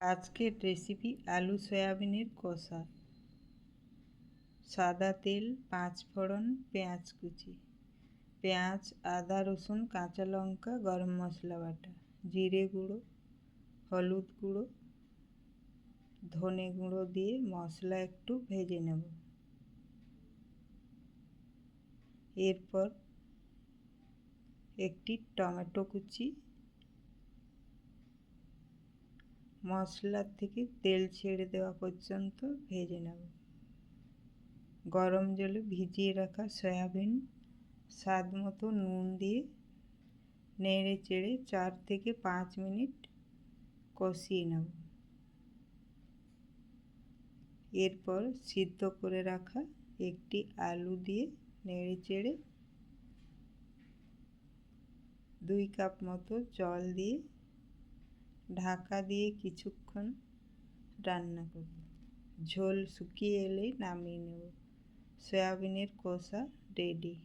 আজকের রেসিপি আলু সয়াবিনের কষা। সাদা তেল, 5 ফোড়ন, পেঁয়াজ কুচি, পেঁয়াজ, আদা, রসুন, কাঁচা লঙ্কা, গরম মশলা বাটা, জিরে গুঁড়ো, হলুদ গুঁড়ো, ধনে গুঁড়ো দিয়ে মশলা একটু ভেজে নেব। এরপর একটি টমেটো কুচি, মশলা থেকে তেল ছেড়ে দেওয়া পর্যন্ত ভেজে নেব। গরম জলে ভিজিয়ে রাখা সয়াবিন, স্বাদ মতো নুন দিয়ে নেড়ে চেড়ে 4 থেকে 5 মিনিট কষিয়ে নেব। এরপর সিদ্ধ করে রাখা একটি আলু দিয়ে নেড়ে চেড়ে 2 কাপ মতো জল দিয়ে ঢাকা দিয়ে কিছুক্ষণ রান্না করব। ঝোল শুকিয়ে এলেই নামিয়ে নেব। সয়াবিনের কষা রেডি।